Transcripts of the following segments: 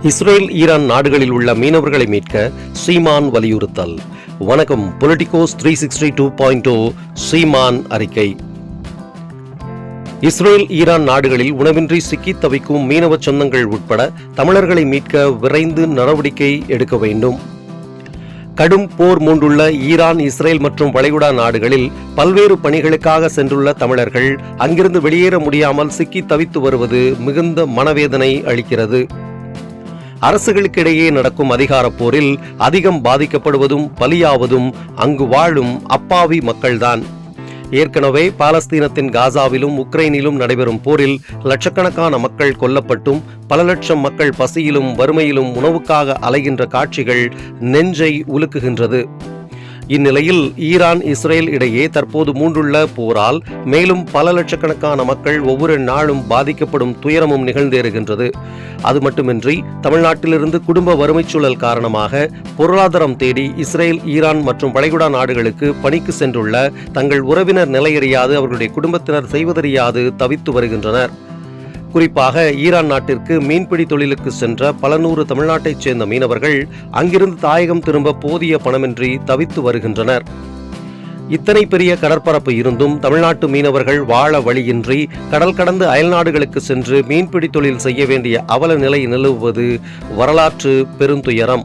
Israel Iran நாடுகளில் உள்ள மீனவர்களை மீட்க சீமான் வலியுறுத்தல். வணக்கம். பொலிட்டிகோஸ் 360 சீமான் அறிக்கை. இஸ்ரேல் ஈரான் நாடுகளில் உணவின்றி சிக்கித் தவிக்கும் மீனவ சொந்தங்கள் உட்பட தமிழர்களை மீட்க விரைந்து நடவடிக்கை எடுக்க வேண்டும். கடும் போர் மூண்டுள்ள ஈரான், இஸ்ரேல் மற்றும் வளைகுடா நாடுகளில் பல்வேறு பணிகளுக்காக சென்றுள்ள தமிழர்கள் அங்கிருந்து வெளியேற முடியாமல் சிக்கி தவித்து வருவது மிகுந்த மனவேதனை அளிக்கிறது. அரசுகளுக்கிடையே நடக்கும் அதிகார போரில் அதிகம் பாதிக்கப்படுவதும் பலியாவதும் அங்கு வாழும் அப்பாவி மக்கள்தான். ஏற்கனவே பாலஸ்தீனத்தின் காசாவிலும் உக்ரைனிலும் நடைபெறும் போரில் லட்சக்கணக்கான மக்கள் கொல்லப்பட்டும் பல லட்சம் மக்கள் பசியிலும் வறுமையிலும் உணவுக்காக அலைகின்ற காட்சிகள் நெஞ்சை உலுக்குகின்றது. இந்நிலையில் ஈரான், இஸ்ரேல் இடையே தற்போது மூண்டுள்ள போரால் மேலும் பல லட்சக்கணக்கான மக்கள் ஒவ்வொரு நாளும் பாதிக்கப்படும் துயரமும் நிகழ்ந்தேறுகின்றது. அது மட்டுமின்றி தமிழ்நாட்டிலிருந்து குடும்ப வறுமைச் சூழல் காரணமாக பொருளாதாரம் தேடி இஸ்ரேல், ஈரான் மற்றும் வளைகுடா நாடுகளுக்கு பணிக்கு சென்றுள்ள தங்கள் உறவினர் நிலையறியாது, அவர்களுடைய குடும்பத்தினர் செய்வதறியாது தவித்து வருகின்றனர். குறிப்பாக ஈரான் நாட்டிற்கு மீன்பிடி தொழிலுக்கு சென்ற பல நூறு தமிழ்நாட்டைச் சேர்ந்த மீனவர்கள் அங்கிருந்து தாயகம் திரும்ப போதிய பணமின்றி தவித்து வருகின்றனர். இத்தனை பெரிய கடற்பரப்பு இருந்தும் தமிழ்நாட்டு மீனவர்கள் வாழ வழியின்றி கடல் கடந்து அயல்நாடுகளுக்கு சென்று மீன்பிடி தொழில் செய்ய வேண்டிய அவல நிலை நிலவுவது வரலாற்று பெருந்துயரம்.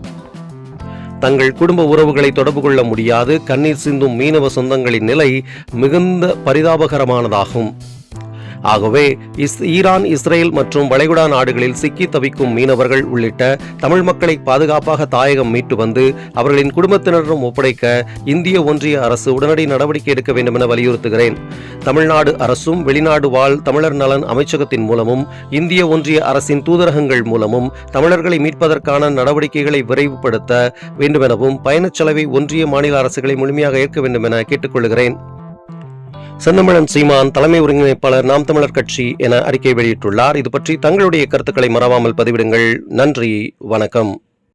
தங்கள் குடும்ப உறவுகளை தொடர்பு கொள்ள முடியாது கண்ணீர் சிந்தும் மீனவ சொந்தங்களின் நிலை மிகுந்த பரிதாபகரமானதாகும். ஆகவே ஈரான், இஸ்ரேல் மற்றும் வளைகுடா நாடுகளில் சிக்கி தவிக்கும் மீனவர்கள் உள்ளிட்ட தமிழ் மக்களை பாதுகாப்பாக தாயகம் மீட்டு வந்து அவர்களின் குடும்பத்தினரிடம் ஒப்படைக்க இந்திய ஒன்றிய அரசு உடனடி நடவடிக்கை எடுக்க வேண்டும் என வலியுறுத்துகிறேன். தமிழ்நாடு அரசும் வெளிநாடு வாழ் தமிழர் நலன் அமைச்சகத்தின் மூலமும் இந்திய ஒன்றிய அரசின் தூதரகங்கள் மூலமும் தமிழர்களை மீட்பதற்கான நடவடிக்கைகளை விரைவுபடுத்த வேண்டுமெனவும் பயணச் செலவை ஒன்றிய, மாநில அரசுகளை முழுமையாக ஏற்க வேண்டும் என கேட்டுக்கொள்கிறேன். செந்தமிழன் சீமான், தலைமை ஒருங்கிணைப்பாளர், நாம் தமிழர் கட்சி என அறிக்கை வெளியிட்டுள்ளார். இது பற்றி தங்களுடைய கருத்துக்களை மறவாமல் பதிவிடுங்கள். நன்றி, வணக்கம்.